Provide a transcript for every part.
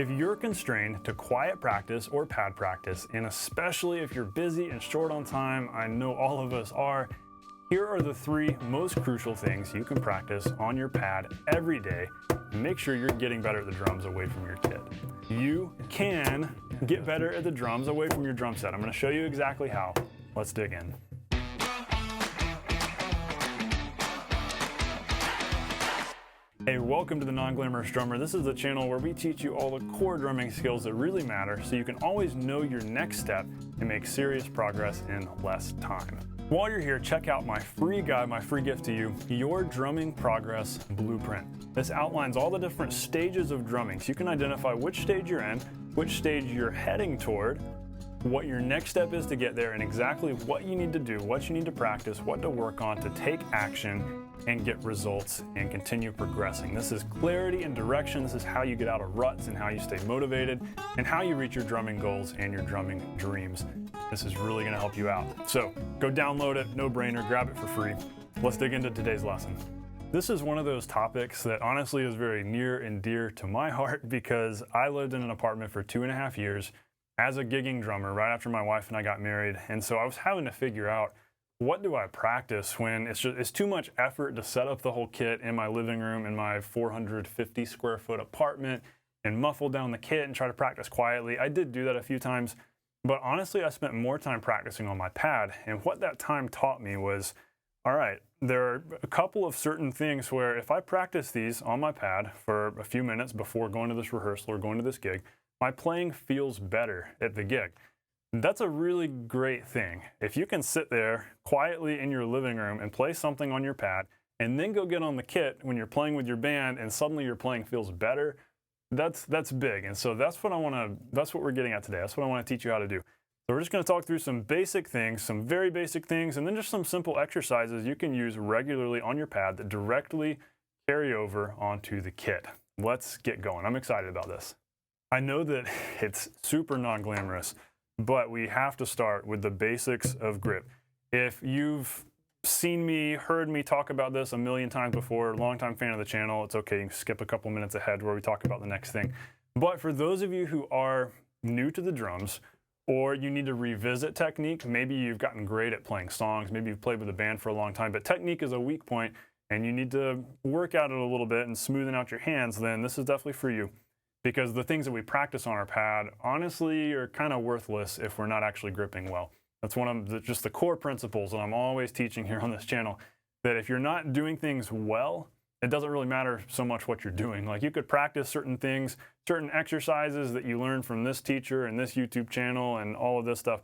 If you're constrained to quiet practice or pad practice, and especially if you're busy and short on time, I know all of us are, here are the 3 most crucial things you can practice on your pad every day and make sure you're getting better at the drums away from your kit. You can get better at the drums away from your drum set. I'm going to show you exactly how. Let's dig in. Hey, welcome to the Non Glamorous Drummer. This is the channel where we teach you all the core drumming skills that really matter so you can always know your next step and make serious progress in less time. While you're here, check out my free guide, my free gift to you, Your Drumming Progress Blueprint. This outlines all the different stages of drumming so you can identify which stage you're in, which stage you're heading toward, what your next step is to get there, and exactly what you need to do, what you need to practice, what to work on to take action and get results and continue progressing. This is clarity and direction. This is how you get out of ruts and how you stay motivated and how you reach your drumming goals and your drumming dreams. This is really going to help you out. So go download it, no brainer, grab it for free. Let's dig into today's lesson. This is one of those topics that honestly is very near and dear to my heart because I lived in an apartment for 2.5 years as a gigging drummer right after my wife and I got married. And so I was having to figure out, what do I practice when it's too much effort to set up the whole kit in my living room in my 450 square foot apartment and muffle down the kit and try to practice quietly. I did do that a few times, but honestly, I spent more time practicing on my pad. And what that time taught me was, all right, there are a couple of certain things where if I practice these on my pad for a few minutes before going to this rehearsal or going to this gig, my playing feels better at the gig. That's a really great thing. If you can sit there quietly in your living room and play something on your pad and then go get on the kit when you're playing with your band and suddenly your playing feels better, that's big. And so that's what we're getting at today. That's what I want to teach you how to do. So we're just going to talk through some basic things, some very basic things, and then just some simple exercises you can use regularly on your pad that directly carry over onto the kit. Let's get going. I'm excited about this. I know that it's super non-glamorous, but we have to start with the basics of grip. If you've seen me, heard me talk about this a million times before, longtime fan of the channel, it's okay, you can skip a couple minutes ahead where we talk about the next thing. But for those of you who are new to the drums, or you need to revisit technique, maybe you've gotten great at playing songs, maybe you've played with a band for a long time, but technique is a weak point and you need to work at it a little bit and smoothen out your hands, then this is definitely for you. Because the things that we practice on our pad, honestly, are kind of worthless if we're not actually gripping well. That's one of just the core principles that I'm always teaching here on this channel, that if you're not doing things well, it doesn't really matter so much what you're doing. Like you could practice certain things, certain exercises that you learn from this teacher and this YouTube channel and all of this stuff.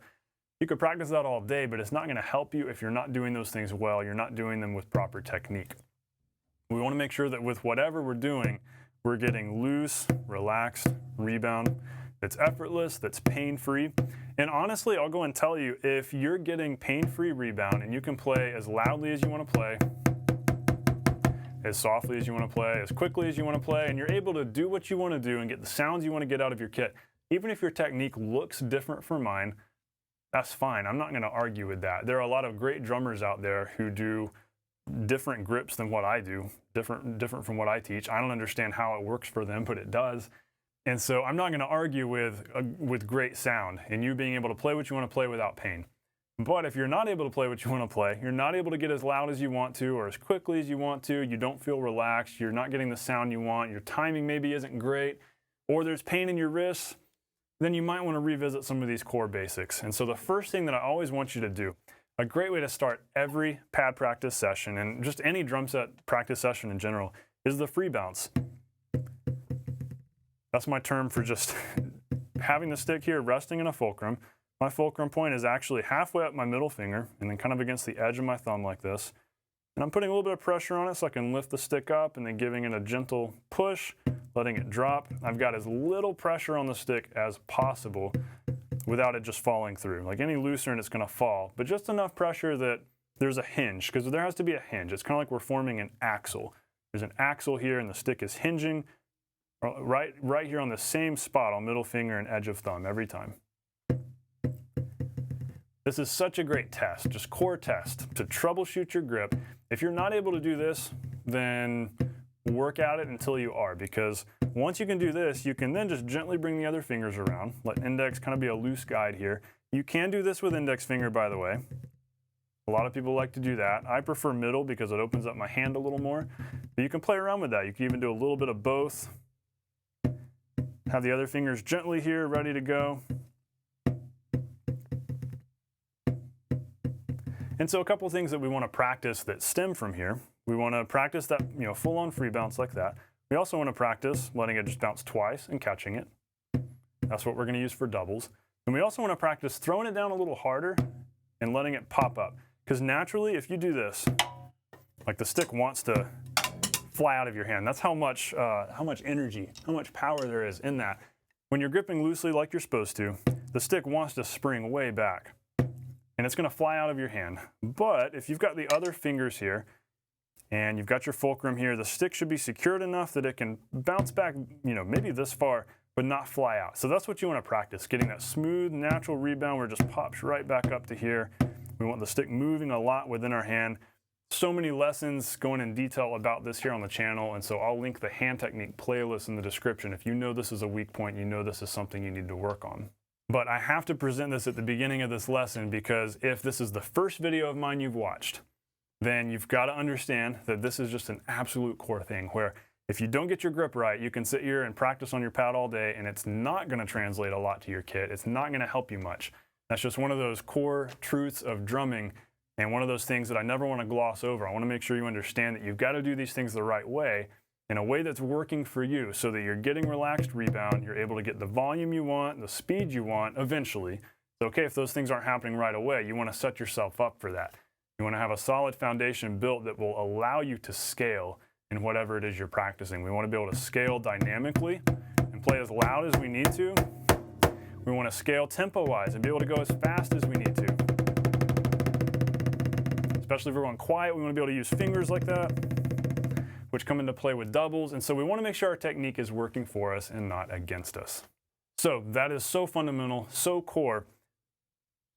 You could practice that all day, but it's not going to help you if you're not doing those things well. You're not doing them with proper technique. We want to make sure that with whatever we're doing, we're getting loose, relaxed, rebound, that's effortless, that's pain-free. And honestly, I'll go and tell you, if you're getting pain-free rebound and you can play as loudly as you want to play, as softly as you want to play, as quickly as you want to play, and you're able to do what you want to do and get the sounds you want to get out of your kit, even if your technique looks different from mine, that's fine. I'm not going to argue with that. There are a lot of great drummers out there who do different grips than what I do, different from what I teach. I don't understand how it works for them, but it does. And so I'm not going to argue with great sound and you being able to play what you want to play without pain. But if you're not able to play what you want to play, you're not able to get as loud as you want to or as quickly as you want to, you don't feel relaxed, you're not getting the sound you want, your timing maybe isn't great, or there's pain in your wrists, then you might want to revisit some of these core basics. And so the first thing that I always want you to do, a great way to start every pad practice session and just any drum set practice session in general is the free bounce. That's my term for just having the stick here resting in a fulcrum. My fulcrum point is actually halfway up my middle finger and then kind of against the edge of my thumb like this. And I'm putting a little bit of pressure on it so I can lift the stick up and then giving it a gentle push, letting it drop. I've got as little pressure on the stick as possible without it just falling through. Like any looser and it's going to fall, but just enough pressure that there's a hinge, because there has to be a hinge. It's kind of like we're forming an axle. There's an axle here and the stick is hinging right here on the same spot on middle finger and edge of thumb every time. This is such a great test, just core test to troubleshoot your grip. If you're not able to do this, then work at it until you are, because once you can do this, you can then just gently bring the other fingers around. Let index kind of be a loose guide here. You can do this with index finger, by the way. A lot of people like to do that. I prefer middle because it opens up my hand a little more. But you can play around with that. You can even do a little bit of both. Have the other fingers gently here, ready to go. And so a couple things that we want to practice that stem from here. We want to practice that, full-on free bounce like that. We also want to practice letting it just bounce twice and catching it. That's what we're going to use for doubles. And we also want to practice throwing it down a little harder and letting it pop up. Because naturally, if you do this, like the stick wants to fly out of your hand. That's how much energy, how much power there is in that. When you're gripping loosely like you're supposed to, the stick wants to spring way back. And it's going to fly out of your hand. But if you've got the other fingers here, and you've got your fulcrum here, the stick should be secured enough that it can bounce back, maybe this far, but not fly out. So that's what you want to practice, getting that smooth, natural rebound where it just pops right back up to here. We want the stick moving a lot within our hand. So many lessons going in detail about this here on the channel, and so I'll link the hand technique playlist in the description. If you know this is a weak point, you know this is something you need to work on. But I have to present this at the beginning of this lesson because if this is the first video of mine you've watched, then you've got to understand that this is just an absolute core thing where if you don't get your grip right, you can sit here and practice on your pad all day and it's not going to translate a lot to your kit. It's not going to help you much. That's just one of those core truths of drumming and one of those things that I never want to gloss over. I want to make sure you understand that you've got to do these things the right way, in a way that's working for you so that you're getting relaxed rebound, you're able to get the volume you want, the speed you want eventually. It's okay if those things aren't happening right away. You want to set yourself up for that. You want to have a solid foundation built that will allow you to scale in whatever it is you're practicing. We want to be able to scale dynamically and play as loud as we need to. We want to scale tempo-wise and be able to go as fast as we need to. Especially if we're going quiet, we want to be able to use fingers like that, which come into play with doubles. And so we want to make sure our technique is working for us and not against us. So that is so fundamental, so core.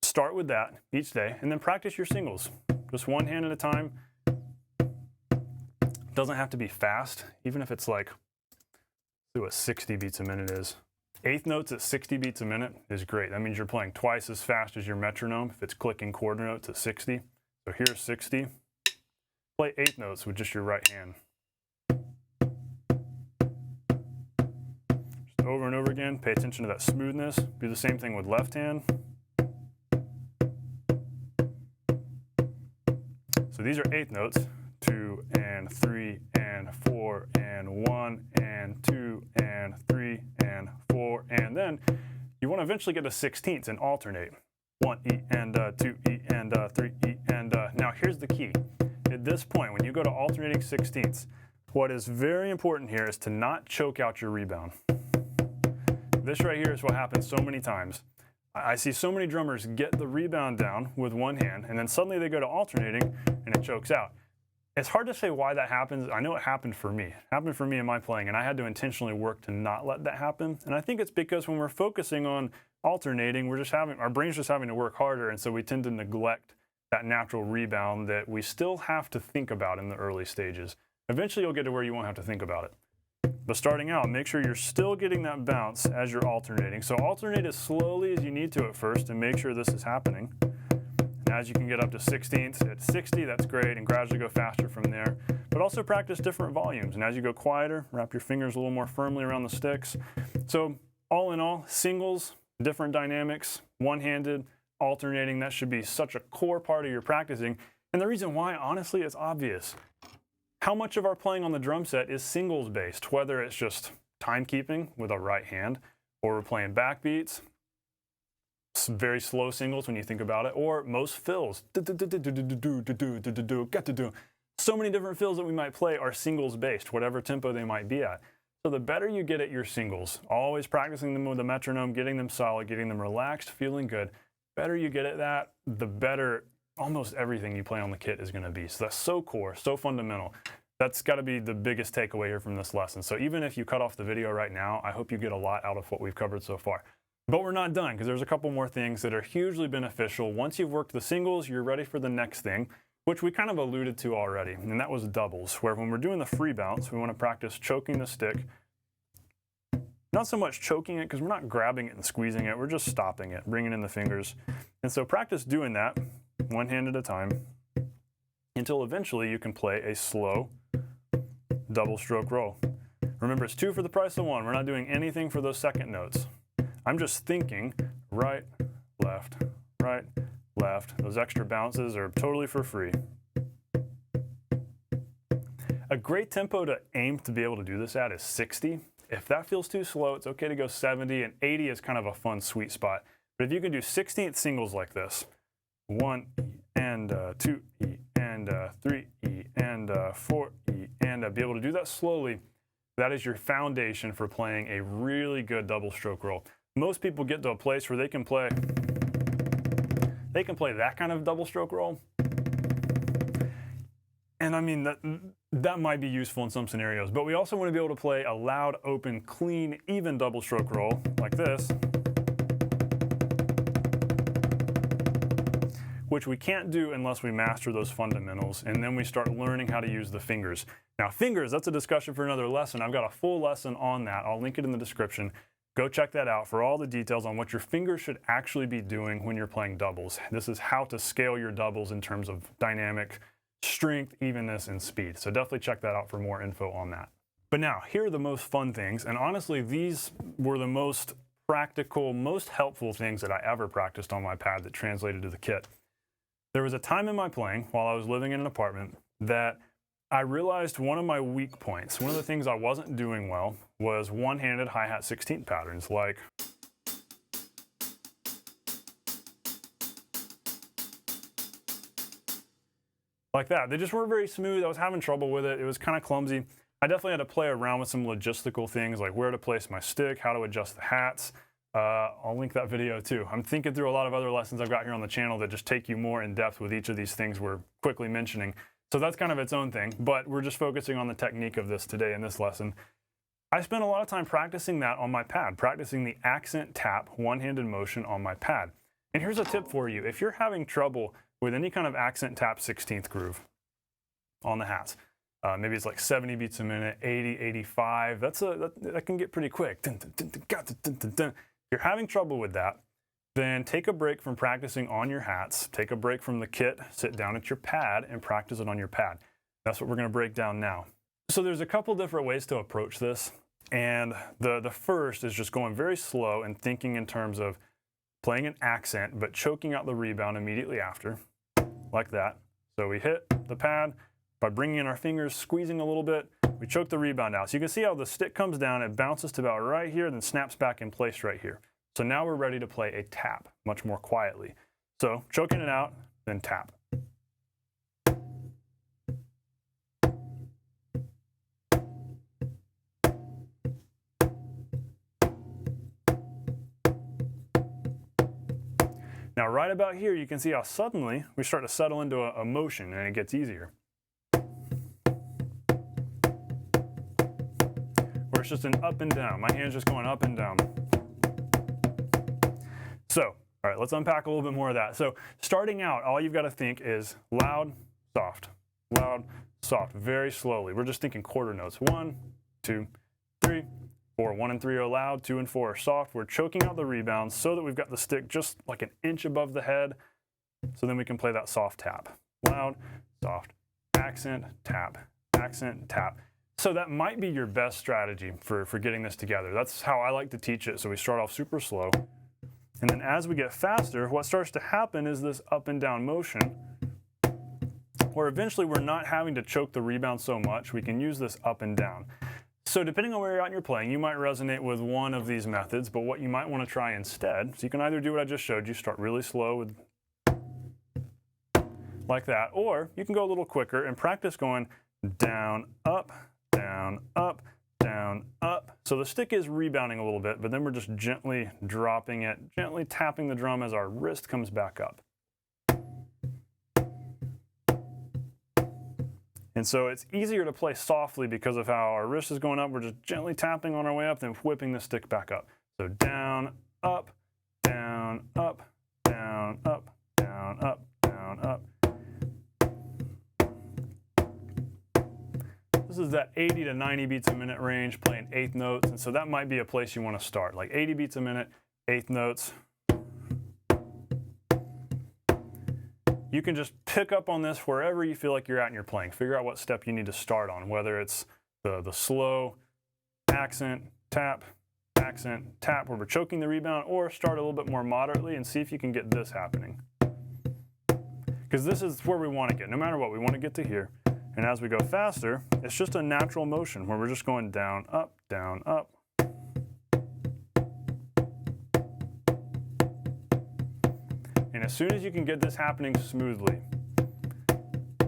Start with that each day and then practice your singles. Just one hand at a time. It doesn't have to be fast, even if it's like, see what 60 beats a minute is. Eighth notes at 60 beats a minute is great. That means you're playing twice as fast as your metronome if it's clicking quarter notes at 60. So here's 60. Play eighth notes with just your right hand. Just over and over again, pay attention to that smoothness. Do the same thing with left hand. So these are eighth notes, 2 and 3 and 4 and 1 and 2 and 3 and 4, and then you want to eventually get to sixteenths and alternate. 1 E and 2 E and 3 E and now here's the key. At this point, when you go to alternating sixteenths, what is very important here is to not choke out your rebound. This right here is what happens so many times. I see so many drummers get the rebound down with one hand, and then suddenly they go to alternating, and it chokes out. It's hard to say why that happens. I know it happened for me. It happened for me in my playing, and I had to intentionally work to not let that happen. And I think it's because when we're focusing on alternating, our brain's just having to work harder, and so we tend to neglect that natural rebound that we still have to think about in the early stages. Eventually, you'll get to where you won't have to think about it. But starting out, make sure you're still getting that bounce as you're alternating. So alternate as slowly as you need to at first and make sure this is happening. And as you can get up to sixteenths at 60, that's great, and gradually go faster from there. But also practice different volumes. And as you go quieter, wrap your fingers a little more firmly around the sticks. So all in all, singles, different dynamics, one-handed, alternating, that should be such a core part of your practicing. And the reason why, honestly, is obvious. How much of our playing on the drum set is singles based, whether it's just timekeeping with a right hand, or we're playing backbeats, some very slow singles when you think about it, or most fills. So many different fills that we might play are singles based, whatever tempo they might be at. So the better you get at your singles, always practicing them with a metronome, getting them solid, getting them relaxed, feeling good, better you get at that, the better almost everything you play on the kit is going to be. So that's so core, so fundamental. That's got to be the biggest takeaway here from this lesson. So even if you cut off the video right now, I hope you get a lot out of what we've covered so far. But we're not done, because there's a couple more things that are hugely beneficial. Once you've worked the singles, you're ready for the next thing, which we kind of alluded to already, and that was doubles, where when we're doing the free bounce, we want to practice choking the stick. Not so much choking it, because we're not grabbing it and squeezing it, we're just stopping it, bringing in the fingers. And so practice doing that one hand at a time until eventually you can play a slow double stroke roll. Remember, it's 2 for the price of 1. We're not doing anything for those second notes. I'm just thinking right, left, right, left. Those extra bounces are totally for free. A great tempo to aim to be able to do this at is 60. If that feels too slow, it's okay to go 70, and 80 is kind of a fun sweet spot. But if you can do 16th singles like this, 1 E and 2 E and 3 E and 4 E, and be able to do that slowly, that is your foundation for playing a really good double stroke roll. Most people get to a place where they can play that kind of double stroke roll. And I mean, that might be useful in some scenarios, but we also want to be able to play a loud, open, clean, even double stroke roll like this, which we can't do unless we master those fundamentals, and then we start learning how to use the fingers. Now, fingers, that's a discussion for another lesson. I've got a full lesson on that. I'll link it in the description. Go check that out for all the details on what your fingers should actually be doing when you're playing doubles. This is how to scale your doubles in terms of dynamic, strength, evenness, and speed. So definitely check that out for more info on that. But now, here are the most fun things, and honestly, these were the most practical, most helpful things that I ever practiced on my pad that translated to the kit. There was a time in my playing, while I was living in an apartment, that I realized one of my weak points, one of the things I wasn't doing well, was one-handed hi-hat 16th patterns, like that. They just weren't very smooth. I was having trouble with it. It was kind of clumsy. I definitely had to play around with some logistical things, like where to place my stick, how to adjust the hats. I'll link that video too. I'm thinking through a lot of other lessons I've got here on the channel that just take you more in depth with each of these things we're quickly mentioning. So that's kind of its own thing, but we're just focusing on the technique of this today in this lesson. I spent a lot of time practicing that on my pad, practicing the accent tap one-handed motion on my pad. And here's a tip for you. If you're having trouble with any kind of accent tap 16th groove on the hats, maybe it's like 70 beats a minute, 80, 85, that can get pretty quick. If you're having trouble with that, then take a break from practicing on your hats, take a break from the kit, sit down at your pad, and practice it on your pad. That's what we're going to break down now. So there's a couple different ways to approach this, and the first is just going very slow and thinking in terms of playing an accent, but choking out the rebound immediately after, like that. So we hit the pad by bringing in our fingers, squeezing a little bit, we choke the rebound out. So you can see how the stick comes down, it bounces to about right here, then snaps back in place right here. So now we're ready to play a tap much more quietly. So choking it out, then tap. Now right about here, you can see how suddenly we start to settle into a motion and it gets easier. Where it's just an up and down. My hand's just going up and down. So, all right, let's unpack a little bit more of that. So starting out, all you've got to think is loud, soft, very slowly. We're just thinking quarter notes. 1, 2, 3, 4. 1 and 3 are loud, 2 and 4 are soft. We're choking out the rebounds so that we've got the stick just like an inch above the head. So then we can play that soft tap. Loud, soft, accent, tap, accent, tap. So that might be your best strategy for getting this together. That's how I like to teach it. So we start off super slow. And then as we get faster, what starts to happen is this up and down motion, where eventually we're not having to choke the rebound so much. We can use this up and down. So depending on where you're at in your playing, you might resonate with one of these methods, but what you might want to try instead, so you can either do what I just showed you, start really slow with like that, or you can go a little quicker and practice going down, up, down, up, down, up. So the stick is rebounding a little bit, but then we're just gently dropping it, gently tapping the drum as our wrist comes back up. And so it's easier to play softly because of how our wrist is going up. We're just gently tapping on our way up, then whipping the stick back up. So down, up, down, up, down, up, down, up, down, up. is that 80 to 90 beats a minute range, playing eighth notes, and so that might be a place you want to start, like 80 beats a minute, eighth notes. You can just pick up on this wherever you feel like you're at in your playing. Figure out what step you need to start on, whether it's the slow accent, tap, where we're choking the rebound, or start a little bit more moderately and see if you can get this happening. Because this is where we want to get, no matter what, we want to get to here. And as we go faster, it's just a natural motion where we're just going down, up, down, up. And as soon as you can get this happening smoothly,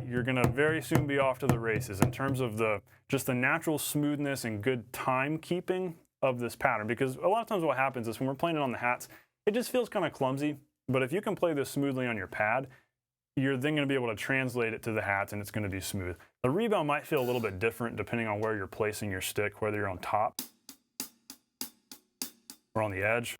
you're going to very soon be off to the races in terms of just the natural smoothness and good time keeping of this pattern. Because a lot of times what happens is when we're playing it on the hats, it just feels kind of clumsy. But if you can play this smoothly on your pad, you're then going to be able to translate it to the hats and it's going to be smooth. The rebound might feel a little bit different depending on where you're placing your stick, whether you're on top or on the edge.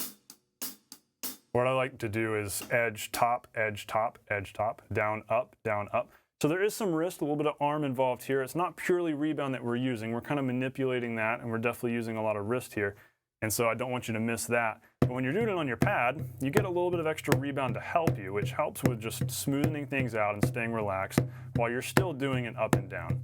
What I like to do is edge, top, down, up, down, up. So there is some wrist, a little bit of arm involved here. It's not purely rebound that we're using. We're kind of manipulating that, and we're definitely using a lot of wrist here. And so I don't want you to miss that. But when you're doing it on your pad, you get a little bit of extra rebound to help you, which helps with just smoothing things out and staying relaxed while you're still doing it up and down.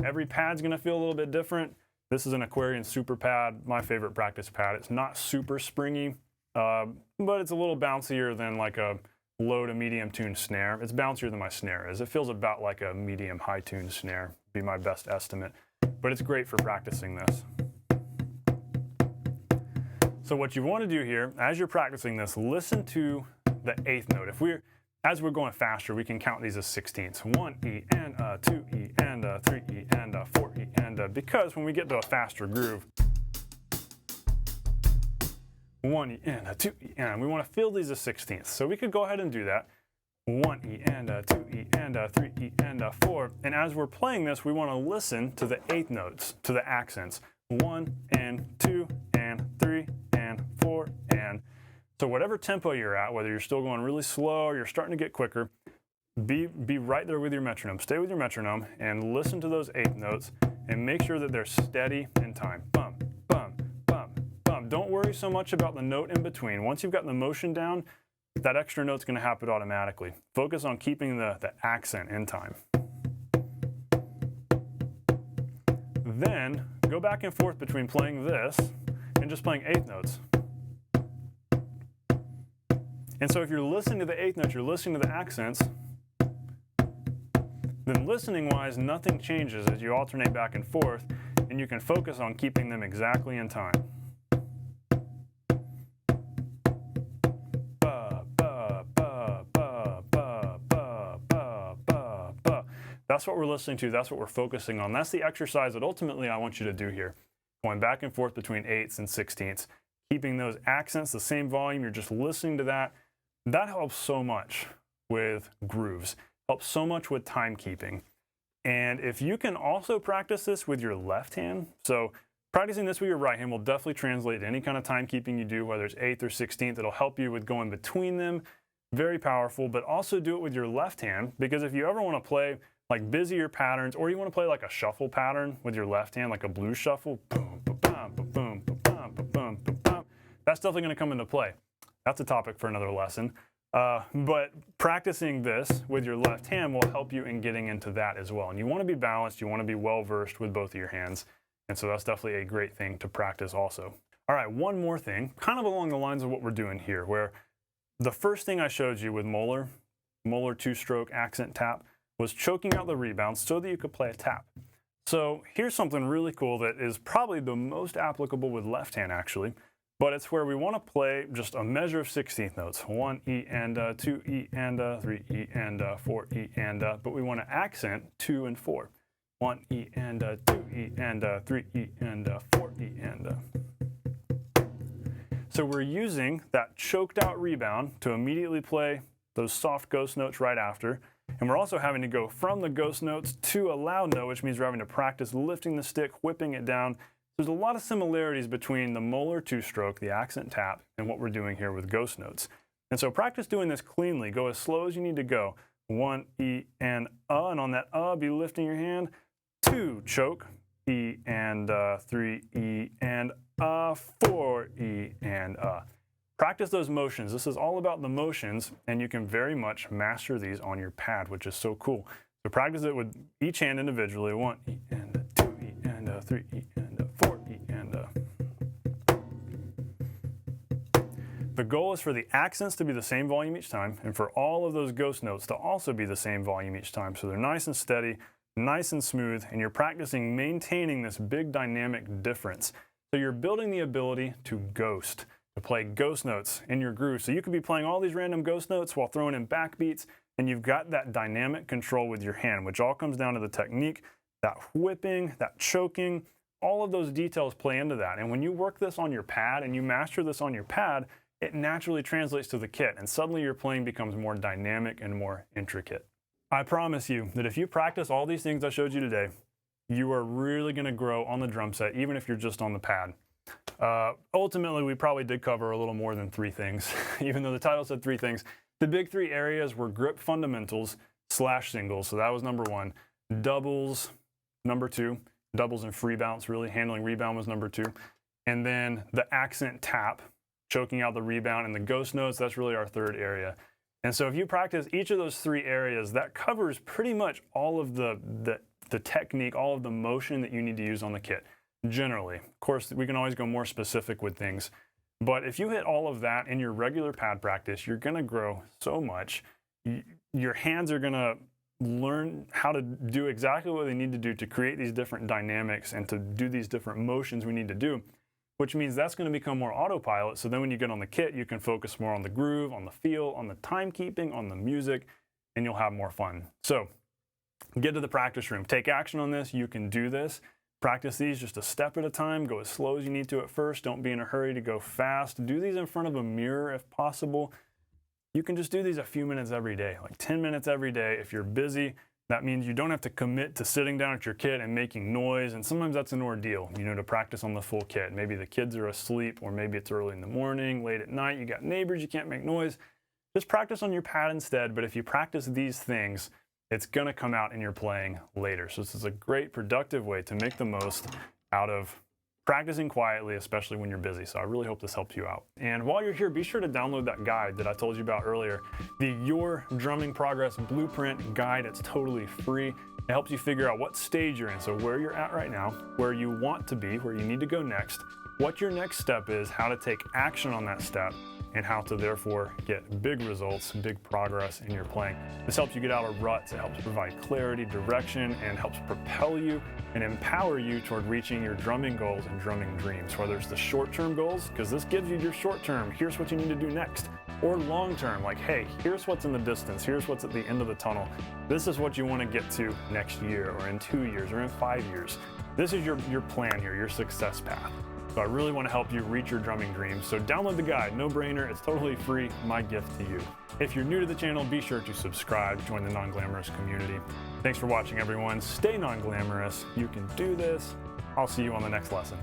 Every pad's going to feel a little bit different. This is an Aquarian Super Pad, my favorite practice pad. It's not super springy, but it's a little bouncier than like a low to medium tuned snare. It's bouncier than my snare is. It feels about like a medium high tuned snare, be my best estimate. But it's great for practicing this. So what you want to do here, as you're practicing this, listen to the eighth note. As we're going faster, we can count these as sixteenths. 1 E and a, 2 E and a, 3 E and a, 4 E and a, because when we get to a faster groove, 1 E and a, 2 E and, we want to fill these as sixteenths. So we could go ahead and do that. 1 E and a, 2 E and a, 3 E and a, 4. And as we're playing this, we want to listen to the eighth notes, to the accents. 1 and 2 and 3 and 4 and. So whatever tempo you're at, whether you're still going really slow or you're starting to get quicker, be right there with your metronome. Stay with your metronome and listen to those eighth notes and make sure that they're steady in time. Bum, bum, bum, bum. Don't worry so much about the note in between. Once you've got the motion down, that extra note's going to happen automatically. Focus on keeping the accent in time. Then go back and forth between playing this and just playing eighth notes. And so if you're listening to the eighth notes, you're listening to the accents, then listening-wise, nothing changes as you alternate back and forth, and you can focus on keeping them exactly in time. Ba, ba, ba, ba, ba, ba, ba, ba, ba. That's what we're listening to. That's what we're focusing on. That's the exercise that ultimately I want you to do here. Going back and forth between eighths and sixteenths, keeping those accents the same volume. You're just listening to that. That helps so much with grooves, helps so much with timekeeping. And if you can also practice this with your left hand, so practicing this with your right hand will definitely translate to any kind of timekeeping you do, whether it's eighth or 16th. It'll help you with going between them. Very powerful, but also do it with your left hand, because if you ever want to play like busier patterns, or you want to play like a shuffle pattern with your left hand, like a blues shuffle, boom, ba-bum, ba-boom, ba-bum, ba-bum, ba-bum, that's definitely going to come into play. That's a topic for another lesson. But practicing this with your left hand will help you in getting into that as well. And you want to be balanced. You want to be well-versed with both of your hands. And so that's definitely a great thing to practice also. All right, one more thing, kind of along the lines of what we're doing here, where the first thing I showed you with molar two-stroke accent tap, was choking out the rebound so that you could play a tap. So here's something really cool that is probably the most applicable with left hand, actually. But it's where we want to play just a measure of 16th notes. 1 E and a, 2 E and a, 3 E and a, 4 E and a, but we want to accent 2 and 4. 1 E and a, 2 E and a, 3 E and a, 4 E and a. So we're using that choked out rebound to immediately play those soft ghost notes right after. And we're also having to go from the ghost notes to a loud note, which means we're having to practice lifting the stick, whipping it down. There's a lot of similarities between the molar two-stroke, the accent tap, and what we're doing here with ghost notes. And so practice doing this cleanly. Go as slow as you need to go. 1 E and on that be lifting your hand. 2 2, choke, E and 3, E and 4, E and Practice those motions. This is all about the motions, and you can very much master these on your pad, which is so cool. So practice it with each hand individually. 1, E and 2, E and 3, E and 4, E and The goal is for the accents to be the same volume each time, and for all of those ghost notes to also be the same volume each time. So they're nice and steady, nice and smooth, and you're practicing maintaining this big dynamic difference. So you're building the ability to ghost, to play ghost notes in your groove. So you could be playing all these random ghost notes while throwing in backbeats, and you've got that dynamic control with your hand, which all comes down to the technique, that whipping, that choking, all of those details play into that. And when you work this on your pad and you master this on your pad, it naturally translates to the kit, and suddenly your playing becomes more dynamic and more intricate. I promise you that if you practice all these things I showed you today, you are really going to grow on the drum set, even if you're just on the pad. Ultimately, we probably did cover a little more than 3 things, even though the title said 3 things. The big 3 areas were grip fundamentals / singles, so that was number 1. Doubles, number 2. Doubles and free bounce, really handling rebound was number 2. And then the accent tap, choking out the rebound, and the ghost notes, that's really our 3rd area. And so if you practice each of those 3 areas, that covers pretty much all of the technique, all of the motion that you need to use on the kit, generally. Of course, we can always go more specific with things. But if you hit all of that in your regular pad practice, you're going to grow so much. Your hands are going to learn how to do exactly what they need to do to create these different dynamics and to do these different motions we need to do, which means that's going to become more autopilot. So then when you get on the kit, you can focus more on the groove, on the feel, on the timekeeping, on the music, and you'll have more fun. So get to the practice room. Take action on this. You can do this. Practice these just a step at a time. Go as slow as you need to at first. Don't be in a hurry to go fast. Do these in front of a mirror if possible. You can just do these a few minutes every day, like 10 minutes every day. If you're busy, that means you don't have to commit to sitting down at your kit and making noise, and sometimes that's an ordeal, to practice on the full kit. Maybe the kids are asleep, or maybe it's early in the morning, late at night, you got neighbors, you can't make noise. Just practice on your pad instead, but if you practice these things, it's going to come out in your playing later. So this is a great productive way to make the most out of practicing quietly, especially when you're busy. So I really hope this helps you out. And while you're here, be sure to download that guide that I told you about earlier, the Your Drumming Progress Blueprint Guide. It's totally free. It helps you figure out what stage you're in, so where you're at right now, where you want to be, where you need to go next, what your next step is, how to take action on that step, and how to therefore get big results, big progress in your playing. This helps you get out of ruts. It helps provide clarity, direction, and helps propel you and empower you toward reaching your drumming goals and drumming dreams, whether it's the short-term goals, because this gives you your short-term, here's what you need to do next, or long-term, like, hey, here's what's in the distance, here's what's at the end of the tunnel. This is what you want to get to next year, or in 2 years, or in 5 years. This is your plan here, your success path. So I really want to help you reach your drumming dreams. So download the guide, no brainer, it's totally free, my gift to you. If you're new to the channel, be sure to subscribe, join the Non Glamorous community. Thanks for watching, everyone. Stay non-glamorous, you can do this. I'll see you on the next lesson.